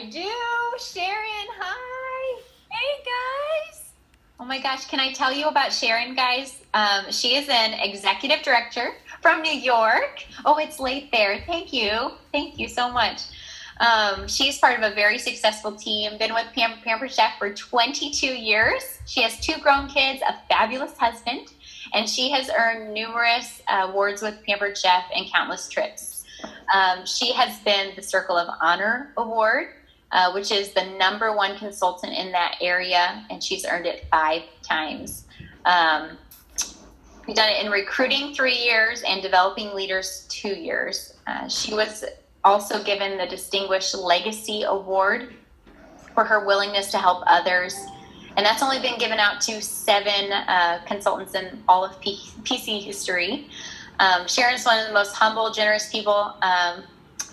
I do. Sharon, hi. Hey guys. Oh my gosh, can I tell you about Sharon, guys? She is an executive director from New York. Oh, it's late there. Thank you. Thank you so much. She's part of a very successful team, been with Pampered Chef for 22 years. She has 2 grown kids, a fabulous husband, and she has earned numerous awards with Pampered Chef and countless trips. She has been the Circle of Honor Award, which is the #1 consultant in that area, and she's earned it 5 times. We've done it in recruiting 3 years and developing leaders 2 years. She was also given the Distinguished Legacy Award for her willingness to help others. And that's only been given out to 7 consultants in all of PC history. Sharon is one of the most humble, generous people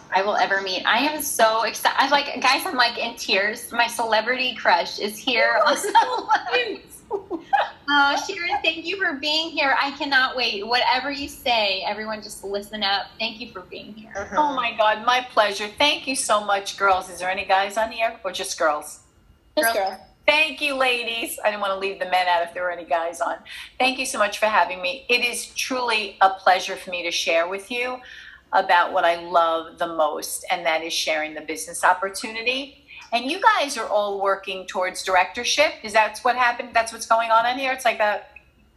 I will ever meet. I am so excited. I'm like in tears. My celebrity crush is here on the line. Oh, Sharon, thank you for being here. I cannot wait. Whatever you say, everyone just listen up. Thank you for being here. Oh my God, my pleasure. Thank you so much, girls. Is there any guys on here or just girls? Just girls. Thank you, ladies. I didn't want to leave the men out if there were any guys on. Thank you so much for having me. It is truly a pleasure for me to share with you about what I love the most, and that is sharing the business opportunity. And you guys are all working towards directorship. Is that what happened? That's what's going on in here? It's like a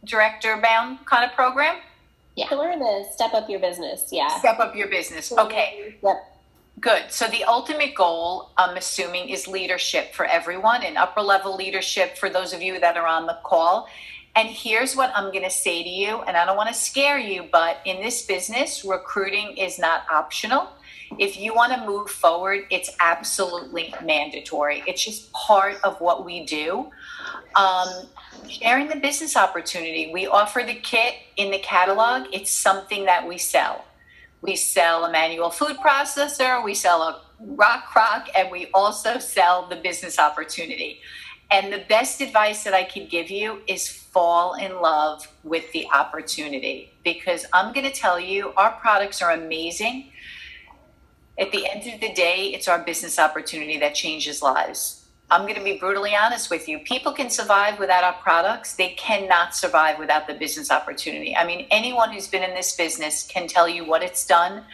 director-bound kind of program? Yeah. So we're in the step up your business. Yeah. Step up your business. Okay. Yep. Good. So the ultimate goal, I'm assuming, is leadership for everyone, and upper level leadership for those of you that are on the call. And here's what I'm going to say to you, and I don't want to scare you, but in this business, recruiting is not optional. If you want to move forward, it's absolutely mandatory. It's just part of what we do. Sharing the business opportunity, we offer the kit in the catalog. It's something that we sell. We sell a manual food processor, we sell a rock crock, and we also sell the business opportunity. And the best advice that I could give you is fall in love with the opportunity, because I'm going to tell you, our products are amazing. At the end of the day, it's our business opportunity that changes lives. I'm going to be brutally honest with you. People can survive without our products. They cannot survive without the business opportunity. I mean, anyone who's been in this business can tell you what it's done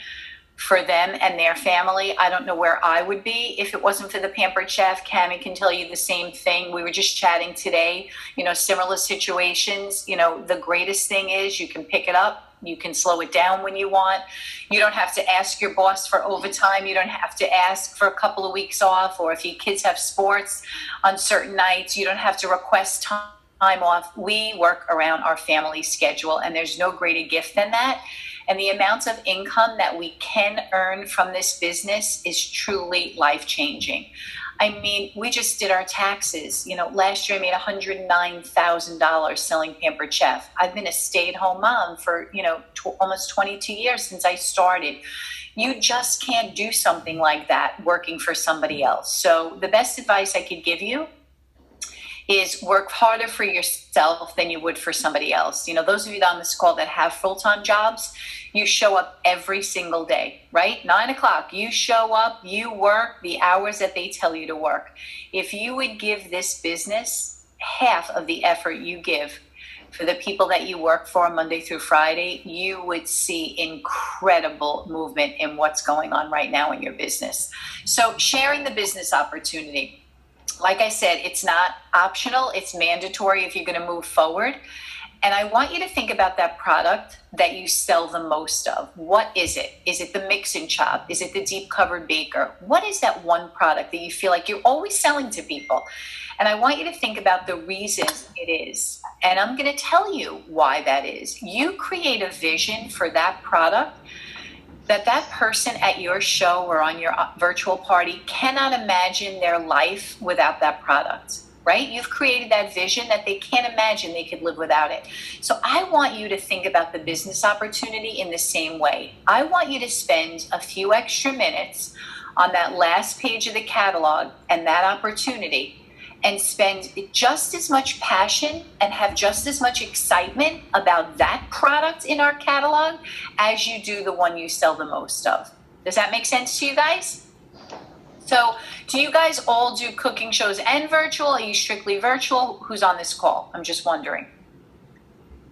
for them and their family. I don't know where I would be if it wasn't for the Pampered Chef. Cammie can tell you the same thing. We were just chatting today, similar situations. The greatest thing is you can pick it up. You can slow it down when you want. You don't have to ask your boss for overtime. You don't have to ask for a couple of weeks off, or if your kids have sports on certain nights, you don't have to request time off. We work around our family schedule, and there's no greater gift than that. And the amount of income that we can earn from this business is truly life-changing. I mean, we just did our taxes. Last year I made $109,000 selling Pampered Chef. I've been a stay-at-home mom for, almost 22 years since I started. You just can't do something like that working for somebody else. So the best advice I could give you is work harder for yourself than you would for somebody else. Those of you on this call that have full-time jobs, you show up every single day, right? 9 o'clock, you show up, you work the hours that they tell you to work. If you would give this business half of the effort you give for the people that you work for Monday through Friday, you would see incredible movement in what's going on right now in your business. So sharing the business opportunity. Like I said, it's not optional, it's mandatory if you're going to move forward. And I want you to think about that product that you sell the most of. What is it? Is it the mix and chop? Is it the deep covered baker? What is that one product that you feel like you're always selling to people? And I want you to think about the reasons it is. And I'm going to tell you why that is. You create a vision for that product that person at your show or on your virtual party cannot imagine their life without that product, right? You've created that vision that they can't imagine they could live without it. So I want you to think about the business opportunity in the same way. I want you to spend a few extra minutes on that last page of the catalog and that opportunity, and spend just as much passion and have just as much excitement about that product in our catalog as you do the one you sell the most of. Does that make sense to you guys? So do you guys all do cooking shows and virtual? Are you strictly virtual? Who's on this call? I'm just wondering.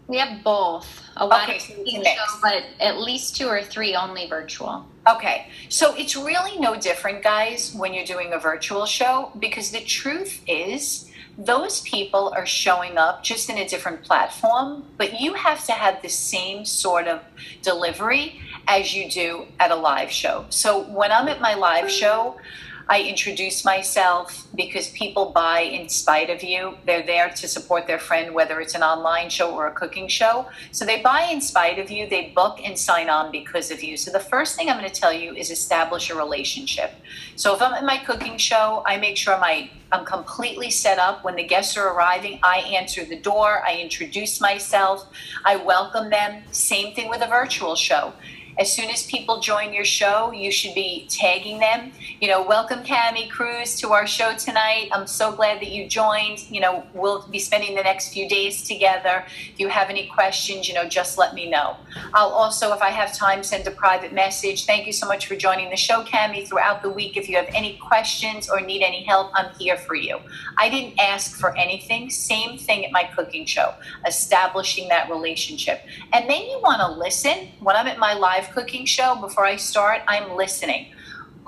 We have both. A lot Okay, of so it's a cooking mix. show, but at least 2 or 3 only virtual. Okay, so it's really no different, guys, when you're doing a virtual show, because the truth is those people are showing up just in a different platform, but you have to have the same sort of delivery as you do at a live show. So when I'm at my live show, I introduce myself because people buy in spite of you. They're there to support their friend, whether it's an online show or a cooking show. So they buy in spite of you. They book and sign on because of you. So the first thing I'm going to tell you is establish a relationship. So if I'm at my cooking show, I make sure I'm completely set up. When the guests are arriving, I answer the door. I introduce myself. I welcome them. Same thing with a virtual show. As soon as people join your show, you should be tagging them. Welcome Cammie Cruz to our show tonight. I'm so glad that you joined. We'll be spending the next few days together. If you have any questions, just let me know. I'll also, if I have time, send a private message. Thank you so much for joining the show, Cammie. Throughout the week, if you have any questions or need any help, I'm here for you. I didn't ask for anything. Same thing at my cooking show, establishing that relationship. And then you want to listen. When I'm at my live cooking show, before I start, I'm listening.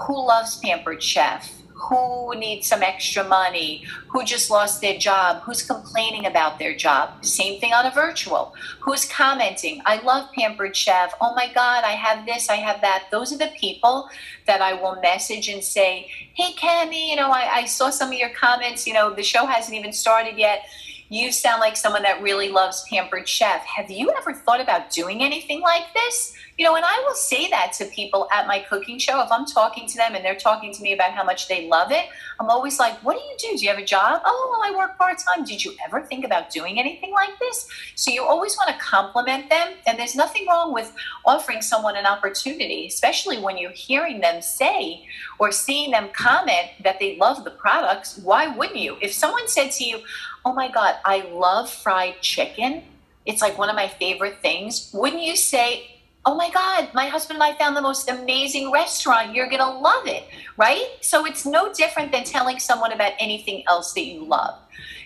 Who loves Pampered Chef? Who needs some extra money? Who just lost their job? Who's complaining about their job? Same thing on a virtual. Who's commenting? I love Pampered Chef. Oh my God, I have this, I have that. Those are the people that I will message and say, hey, Cammie, I saw some of your comments. The show hasn't even started yet. You sound like someone that really loves Pampered Chef. Have you ever thought about doing anything like this? And I will say that to people at my cooking show. If I'm talking to them and they're talking to me about how much they love it, I'm always like, what do? Do you have a job? Oh, well, I work part-time. Did you ever think about doing anything like this? So you always want to compliment them. And there's nothing wrong with offering someone an opportunity, especially when you're hearing them say or seeing them comment that they love the products. Why wouldn't you? If someone said to you, oh my God, I love fried chicken. It's like one of my favorite things. Wouldn't you say, oh my God, my husband and I found the most amazing restaurant. You're going to love it, right? So it's no different than telling someone about anything else that you love.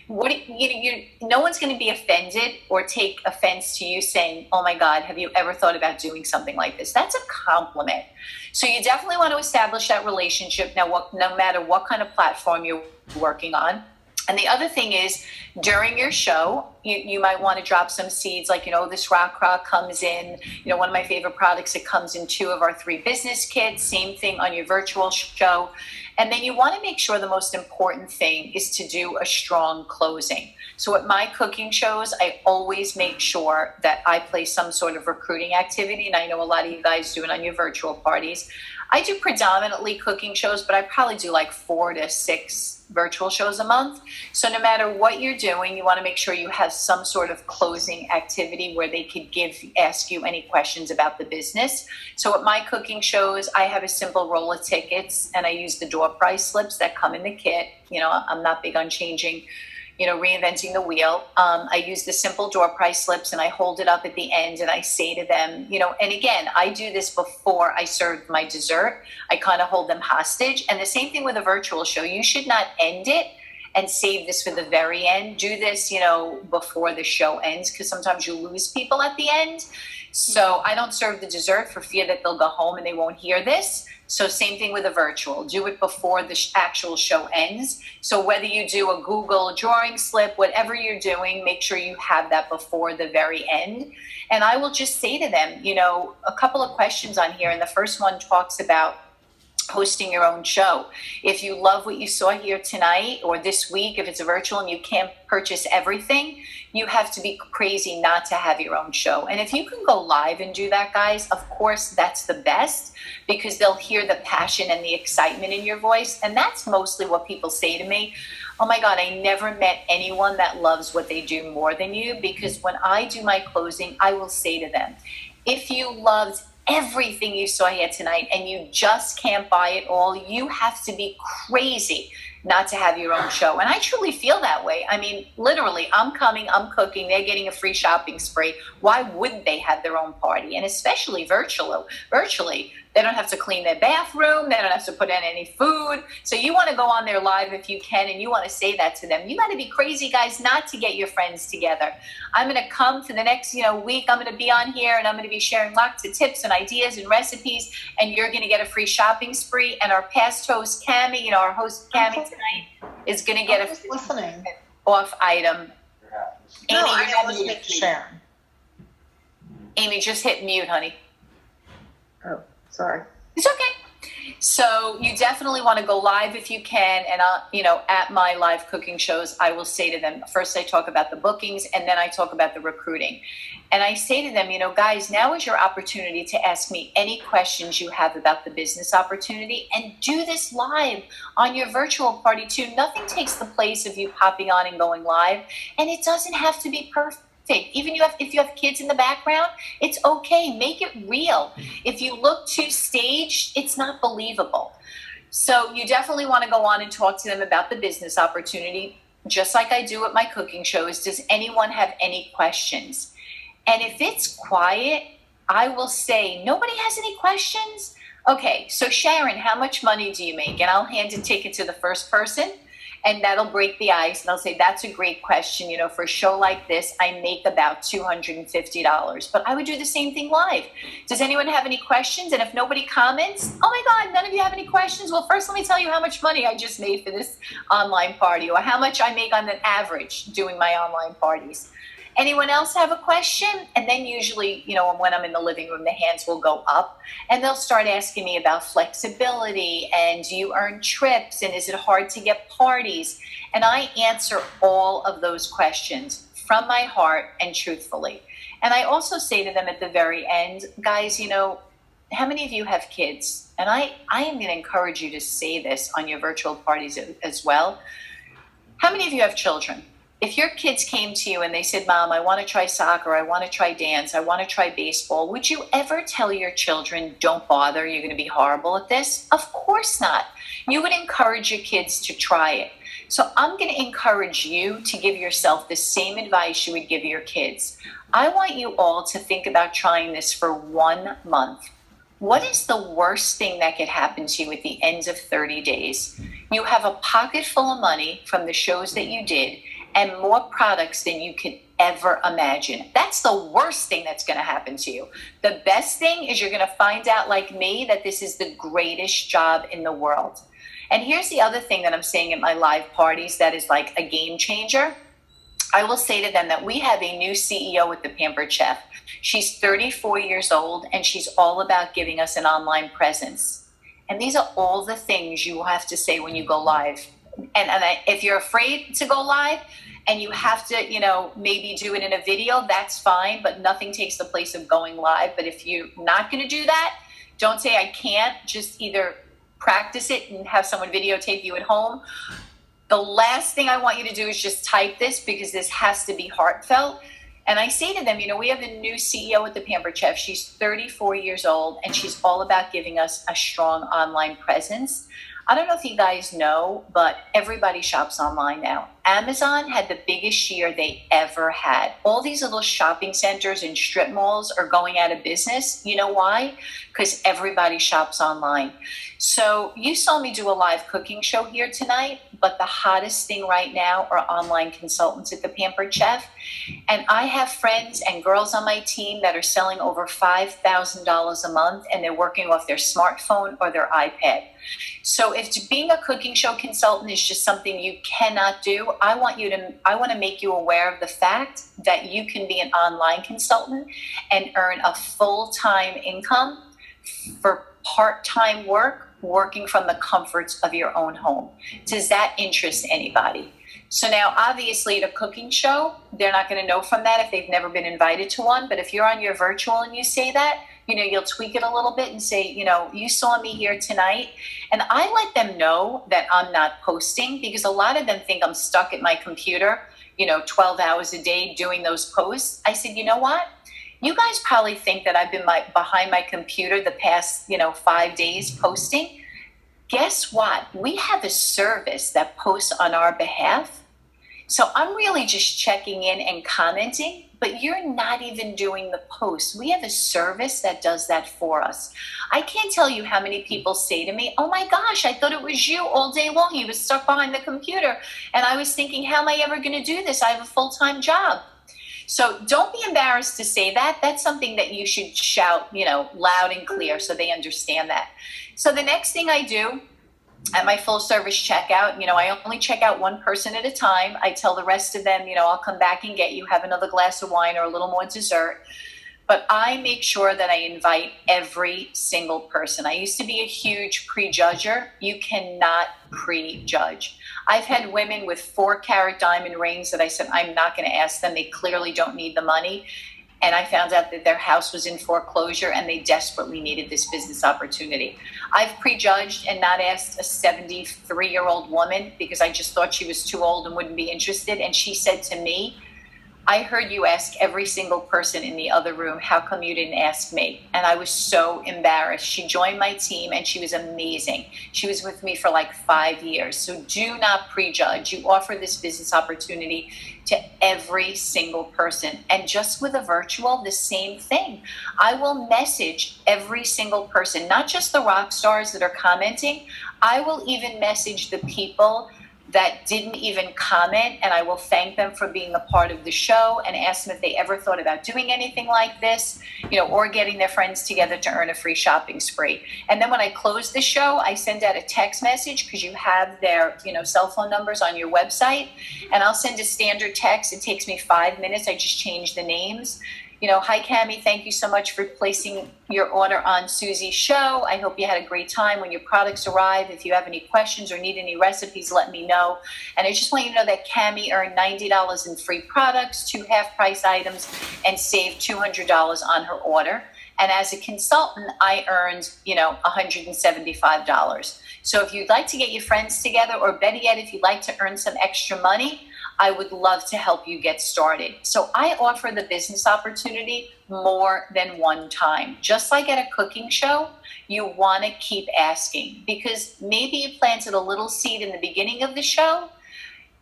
No one's going to be offended or take offense to you saying, oh my God, have you ever thought about doing something like this? That's a compliment. So you definitely want to establish that relationship now, no matter what kind of platform you're working on. And the other thing is, during your show, you might want to drop some seeds like, this rock crock comes in, one of my favorite products, it comes in 2 of our 3 business kits, same thing on your virtual show. And then you want to make sure the most important thing is to do a strong closing. So at my cooking shows, I always make sure that I play some sort of recruiting activity. And I know a lot of you guys do it on your virtual parties. I do predominantly cooking shows, but I probably do like 4 to 6 virtual shows a month. So no matter what you're doing, you want to make sure you have some sort of closing activity where they could ask you any questions about the business. So at my cooking shows, I have a simple roll of tickets and I use the door prize slips that come in the kit. I'm not big on changing, reinventing the wheel. I use the simple door prize slips and I hold it up at the end and I say to them, and again, I do this before I serve my dessert. I kind of hold them hostage. And the same thing with a virtual show. You should not end it and save this for the very end. Do this, before the show ends, because sometimes you lose people at the end. So I don't serve the dessert for fear that they'll go home and they won't hear this. So same thing with a virtual. Do it before the actual show ends. So whether you do a Google drawing slip, whatever you're doing, make sure you have that before the very end. And I will just say to them, a couple of questions on here. And the first one talks about hosting your own show. If you love what you saw here tonight or this week, if it's a virtual and you can't purchase everything, you have to be crazy not to have your own show. And if you can go live and do that, guys, of course, that's the best because they'll hear the passion and the excitement in your voice. And that's mostly what people say to me. Oh my God, I never met anyone that loves what they do more than you, because when I do my closing, I will say to them, if you loved everything you saw here tonight and you just can't buy it all, you have to be crazy not to have your own show. And I truly feel that way. I mean, literally, I'm coming, I'm cooking, they're getting a free shopping spree. Why wouldn't they have their own party? And especially virtually, They don't have to clean their bathroom. They don't have to put in any food. So you want to go on there live if you can, and you want to say that to them. You got to be crazy, guys, not to get your friends together. I'm going to come for the next, week. I'm going to be on here, and I'm going to be sharing lots of tips and ideas and recipes, and you're going to get a free shopping spree. And our past host, Cammie, our host, Cammie, tonight is going to get a listening off item. No, Amy, I you're am on listening mute. to Sharon. Amy, just hit mute, honey. Oh, sorry. It's okay. So you definitely want to go live if you can. And, at my live cooking shows, I will say to them, first I talk about the bookings, and then I talk about the recruiting. And I say to them, guys, now is your opportunity to ask me any questions you have about the business opportunity, and do this live on your virtual party too. Nothing takes the place of you popping on and going live. And it doesn't have to be perfect. Even if you have kids in the background, it's okay. Make it real. If you look too staged, it's not believable. So you definitely want to go on and talk to them about the business opportunity, just like I do at my cooking shows. Does anyone have any questions? And if it's quiet, I will say, nobody has any questions? Okay, so Sharon, how much money do you make? And I'll take it to the first person. And that'll break the ice. And I'll say, that's a great question. For a show like this, I make about $250. But I would do the same thing live. Does anyone have any questions? And if nobody comments, oh my God, none of you have any questions? Well, first let me tell you how much money I just made for this online party, or how much I make on an average doing my online parties. Anyone else have a question? And then usually, when I'm in the living room, the hands will go up and they'll start asking me about flexibility, and do you earn trips, and is it hard to get parties? And I answer all of those questions from my heart and truthfully. And I also say to them at the very end, guys, how many of you have kids? And I am going to encourage you to say this on your virtual parties as well. How many of you have children? If your kids came to you and they said, Mom, I want to try soccer, I want to try dance, I want to try baseball, would you ever tell your children, don't bother, you're going to be horrible at this? Of course not. You would encourage your kids to try it. So I'm going to encourage you to give yourself the same advice you would give your kids. I want you all to think about trying this for 1 month. What is the worst thing that could happen to you at the end of 30 days? You have a pocket full of money from the shows that you did, and more products than you could ever imagine. That's the worst thing that's going to happen to you. The best thing is you're going to find out, like me, that this is the greatest job in the world. And here's the other thing that I'm saying at my live parties that is like a game changer. I will say to them that we have a new CEO at the Pampered Chef. She's 34 years old, and she's all about giving us an online presence. And these are all the things you will have to say when you go live. If you're afraid to go live and you have to, maybe do it in a video, that's fine, but nothing takes the place of going live. But if you're not going to do that, don't say I can't. Just either practice it and have someone videotape you at home. The last thing I want you to do is just type this, because this has to be heartfelt. And I say to them, we have a new CEO at the Pampered Chef. She's 34 years old, and she's all about giving us a strong online presence. I don't know if you guys know, but everybody shops online now. Amazon had the biggest year they ever had. All these little shopping centers and strip malls are going out of business. You know why? Because everybody shops online. So you saw me do a live cooking show here tonight, but the hottest thing right now are online consultants at the Pampered Chef. And I have friends and girls on my team that are selling over $5,000 a month, and they're working off their smartphone or their iPad. So if being a cooking show consultant is just something you cannot do, I want to make you aware of the fact that you can be an online consultant and earn a full-time income for part-time work, working from the comforts of your own home. Does that interest anybody? So now, obviously, at a cooking show, they're not going to know from that if they've never been invited to one. But if you're on your virtual and you say that, you'll tweak it a little bit and say, you saw me here tonight. And I let them know that I'm not posting, because a lot of them think I'm stuck at my computer, 12 hours a day doing those posts. I said, you know what? You guys probably think that I've been behind my computer the past, 5 days posting. Guess what? We have a service that posts on our behalf. So I'm really just checking in and commenting, but you're not even doing the post. We have a service that does that for us. I can't tell you how many people say to me, oh my gosh, I thought it was you all day long. You was stuck behind the computer. And I was thinking, how am I ever going to do this? I have a full-time job. So don't be embarrassed to say that. That's something that you should shout, loud and clear so they understand that. So the next thing I do at my full service checkout, I only check out one person at a time. I tell the rest of them, I'll come back and get you, have another glass of wine or a little more dessert. But I make sure that I invite every single person. I used to be a huge prejudger. You cannot prejudge. I've had women with 4-carat diamond rings that I said, I'm not going to ask them. They clearly don't need the money. And I found out that their house was in foreclosure and they desperately needed this business opportunity. I've prejudged and not asked a 73-year-old woman because I just thought she was too old and wouldn't be interested. And she said to me, I heard you ask every single person in the other room, how come you didn't ask me? And I was so embarrassed. She joined my team and she was amazing. She was with me for like 5 years. So do not prejudge. You offer this business opportunity to every single person. And just with a virtual, the same thing. I will message every single person, not just the rock stars that are commenting. I will even message the people that didn't even comment, and I will thank them for being a part of the show and ask them if they ever thought about doing anything like this, or getting their friends together to earn a free shopping spree. And then when I close the show, I send out a text message because you have their, cell phone numbers on your website, and I'll send a standard text. It takes me 5 minutes. I just change the names. Hi, Cammie, thank you so much for placing your order on Susie's show. I hope you had a great time when your products arrive. If you have any questions or need any recipes, let me know. And I just want you to know that Cammie earned $90 in free products, 2 half-price items, and saved $200 on her order. And as a consultant, I earned, $175. So if you'd like to get your friends together, or better yet, if you'd like to earn some extra money, I would love to help you get started. So I offer the business opportunity more than one time. Just like at a cooking show, you want to keep asking because maybe you planted a little seed in the beginning of the show,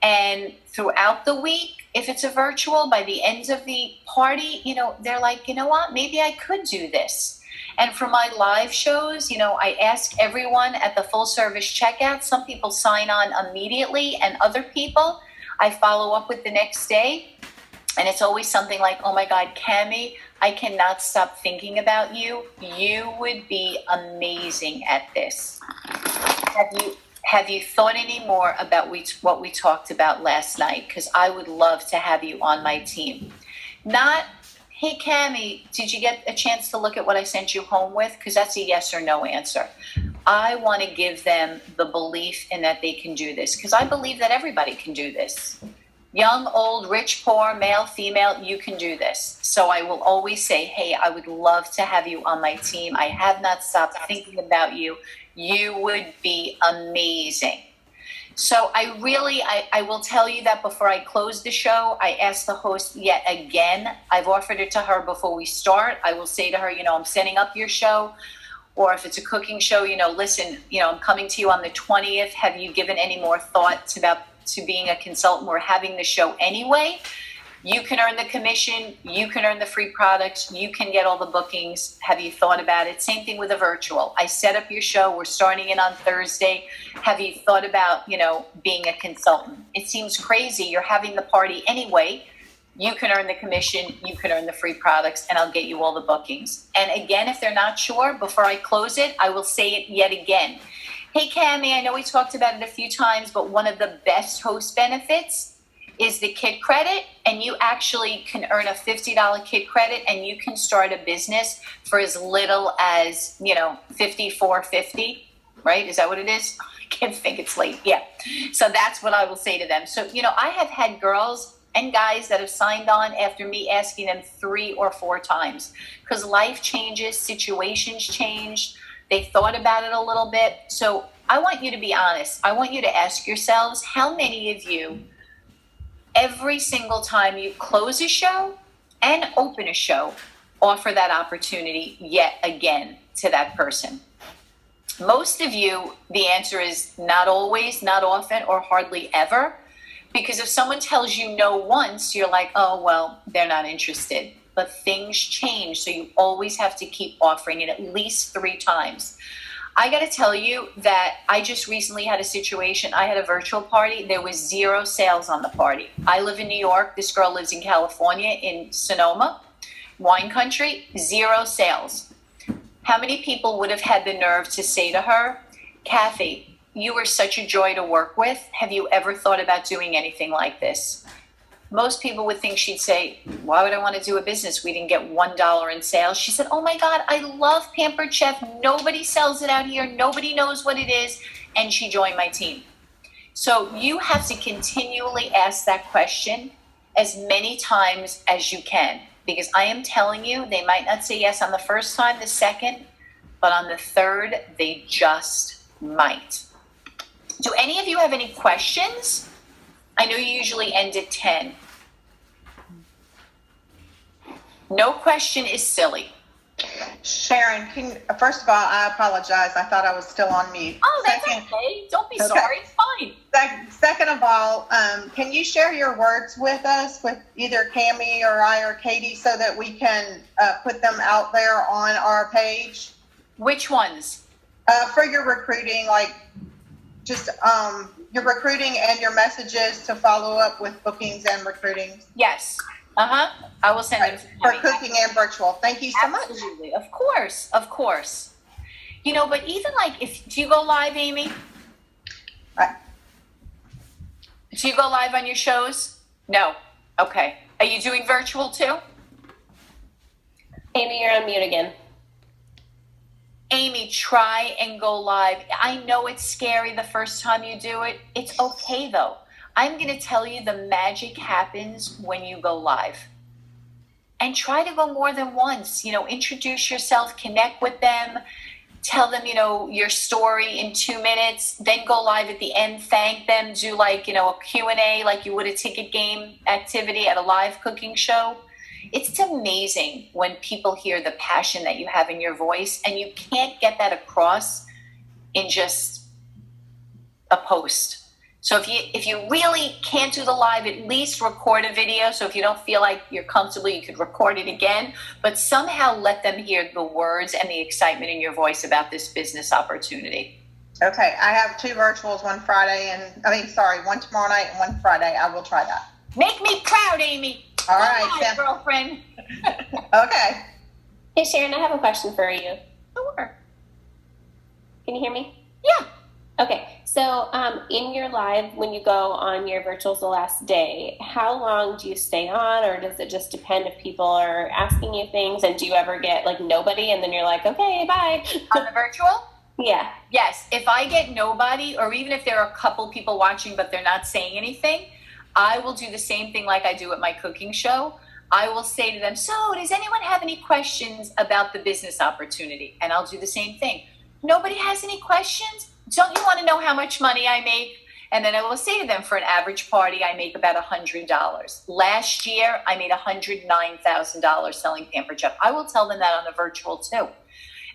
and throughout the week, if it's a virtual, by the end of the party, they're like, you know what, maybe I could do this. And for my live shows, I ask everyone at the full service checkout. Some people sign on immediately, and other people I follow up with the next day. And it's always something like, oh my God, Cammie, I cannot stop thinking about you. You would be amazing at this. Have you thought any more about what we talked about last night? Because I would love to have you on my team. Not, hey, Cammie, did you get a chance to look at what I sent you home with? Because that's a yes or no answer. I want to give them the belief in that they can do this because I believe that everybody can do this. Young, old, rich, poor, male, female, you can do this. So I will always say, hey, I would love to have you on my team. I have not stopped thinking about you. You would be amazing. So I will tell you that before I close the show, I asked the host yet again. I've offered it to her before we start. I will say to her, I'm setting up your show. Or if it's a cooking show, listen, I'm coming to you on the 20th. Have you given any more thought to being a consultant or having the show anyway? You can earn the commission. You can earn the free products. You can get all the bookings. Have you thought about it? Same thing with a virtual. I set up your show. We're starting it on Thursday. Have you thought about, being a consultant? It seems crazy. You're having the party anyway. You can earn the commission, you can earn the free products, and I'll get you all the bookings. And again, if they're not sure, before I close it, I will say it yet again. Hey, Cammie, I know we talked about it a few times, but one of the best host benefits is the kit credit, and you actually can earn a $50 kit credit, and you can start a business for as little as, $54.50, right? Is that what it is? I can't think, it's late. Yeah. So that's what I will say to them. So, I have had girls and guys that have signed on after me asking them 3 or 4 times because life changes, situations change. They thought about it a little bit. So I want you to be honest. I want you to ask yourselves, how many of you, every single time you close a show and open a show, offer that opportunity yet again to that person? Most of you, the answer is not always, not often, or hardly ever. Because if someone tells you no once, you're like, oh, well, they're not interested. But things change, so you always have to keep offering it at least 3 times. I got to tell you that I just recently had a situation. I had a virtual party. There was 0 sales on the party. I live in New York. This girl lives in California, in Sonoma, wine country. 0 sales. How many people would have had the nerve to say to her, Kathy, you were such a joy to work with. Have you ever thought about doing anything like this? Most people would think she'd say, why would I want to do a business? We didn't get $1 in sales. She said, oh my God, I love Pampered Chef. Nobody sells it out here. Nobody knows what it is. And she joined my team. So you have to continually ask that question as many times as you can. Because I am telling you, they might not say yes on the first time, the second, but on the third, they just might. Do any of you have any questions? I know you usually end at 10. No question is silly. Sharon, first of all, I apologize. I thought I was still on mute. Oh, that's okay. Don't be sorry. It's fine. Second of all, can you share your words with us, with either Cammie or I or Katie, so that we can put them out there on our page? Which ones? For your recruiting, like just your recruiting and your messages to follow up with bookings and recruiting. Yes. I will send them for cooking and virtual. Thank you so much. Absolutely. Of course. You know, but even like do you go live, Amy? Do you go live on your shows? No. Okay. Are you doing virtual too? Amy, you're on mute again. Amy, try and go live. I know it's scary the first time you do it. It's okay though. I'm going to tell you the magic happens when you go live. And try to go more than once. You know, introduce yourself, connect with them, tell them, you know, your story in 2 minutes, then go live at the end, thank them, do like, you know, a Q&A like you would a ticket game activity at a live cooking show. It's amazing when people hear the passion that you have in your voice, and you can't get that across in just a post. So if you really can't do the live, at least record a video. So if you don't feel like you're comfortable, you could record it again, but somehow let them hear the words and the excitement in your voice about this business opportunity. Okay, I have 2 virtuals, one tomorrow night and one Friday. I will try that. Make me proud, Amy. All right, Hi, girlfriend. Okay. Hey, Sharon, I have a question for you. Sure. Can you hear me? Yeah. Okay, so in your live, when you go on your virtuals the last day, how long do you stay on, or does it just depend if people are asking you things, and do you ever get like nobody and then you're like, okay, bye? On the virtual? Yeah. Yes, if I get nobody, or even if there are a couple people watching but they're not saying anything, I will do the same thing like I do at my cooking show. I will say to them, so does anyone have any questions about the business opportunity? And I'll do the same thing. Nobody has any questions? Don't you want to know how much money I make? And then I will say to them, for an average party, I make about $100. Last year, I made $109,000 selling Pampered Chef. I will tell them that on the virtual too.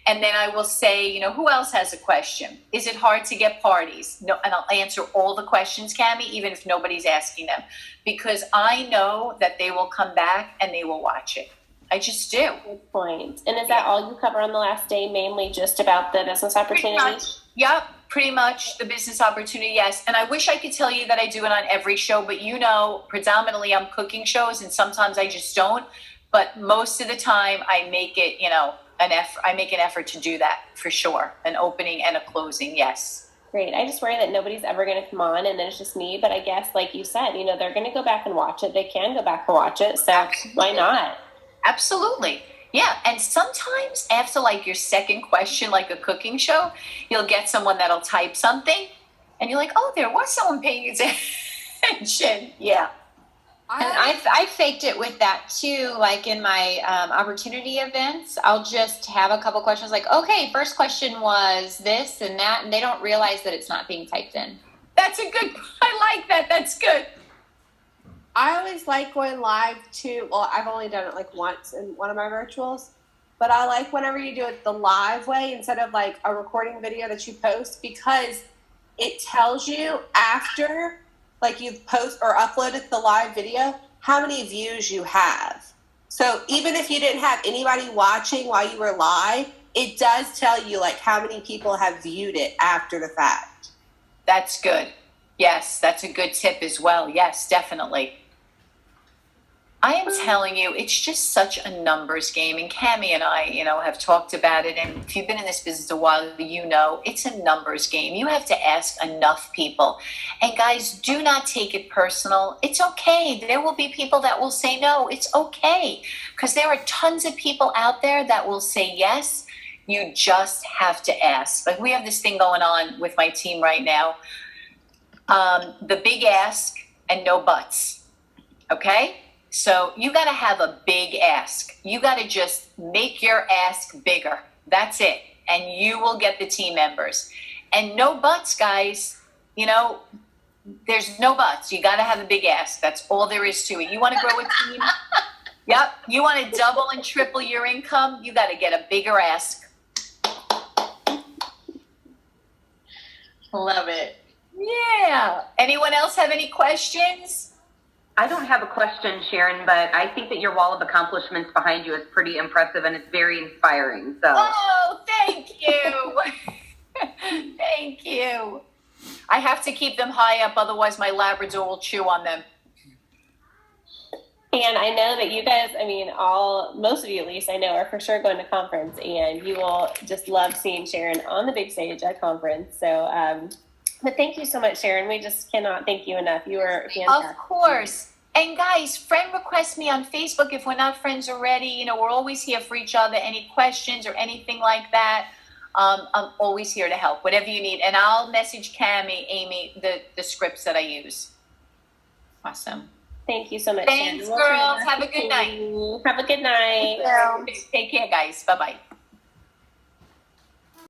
And then I will say, you know, who else has a question? Is it hard to get parties? No, and I'll answer all the questions, Cammie, even if nobody's asking them, because I know that they will come back and they will watch it. I just do. Good point. And is that all you cover on the last day, mainly just about the business opportunity? Pretty much. Yep, pretty much the business opportunity, yes. And I wish I could tell you that I do it on every show, but you know, predominantly I'm cooking shows, and sometimes I just don't. But most of the time I make it, you know, I make an effort to do that for sure. An opening and a closing, yes. Great. I just worry that nobody's ever going to come on and then it's just me. But I guess, like you said, you know, they're going to go back and watch it. They can go back and watch it. So Absolutely. Why not? Absolutely. Yeah. And sometimes after like your second question, like a cooking show, you'll get someone that'll type something and you're like, oh, there was someone paying attention. Yeah. And I faked it with that too. Like in my opportunity events, I'll just have a couple questions like, okay, first question was this and that. And they don't realize that it's not being typed in. That's a good, I like that. That's good. I always like going live too. Well, I've only done it like once in one of my virtuals, but I like whenever you do it the live way instead of like a recording video that you post, because it tells you after, like you've post or uploaded the live video, how many views you have. So even if you didn't have anybody watching while you were live, it does tell you like how many people have viewed it after the fact. That's good. Yes, that's a good tip as well. Yes, definitely. I am telling you, it's just such a numbers game. And Cammie and I, have talked about it. And if you've been in this business a while, it's a numbers game. You have to ask enough people. And guys, do not take it personal. It's okay. There will be people that will say no. It's okay. Because there are tons of people out there that will say yes. You just have to ask. Like we have this thing going on with my team right now. The big ask and no buts. Okay? So you got to have a big ask. You got to just make your ask bigger. That's it. And you will get the team members. And no buts, guys. There's no buts. You got to have a big ask. That's all there is to it. You want to grow a team? Yep. You want to double and triple your income? You got to get a bigger ask. Love it. Yeah. Anyone else have any questions? I don't have a question, Sharon, but I think that your wall of accomplishments behind you is pretty impressive and it's very inspiring. So. Oh, thank you. Thank you. I have to keep them high up, otherwise my Labrador will chew on them. And I know that you guys, most of you at least, I know are for sure going to conference, and you will just love seeing Sharon on the big stage at conference. So, but thank you so much, Sharon. We just cannot thank you enough. You are fantastic. Of course. And guys, friend request me on Facebook if we're not friends already. We're always here for each other. Any questions or anything like that, I'm always here to help, whatever you need. And I'll message Cammie, Amy, the scripts that I use. Awesome. Thank you so much, Thanks, Sharon. girls. Have a good night. Have a good night. Take care, guys. Bye-bye.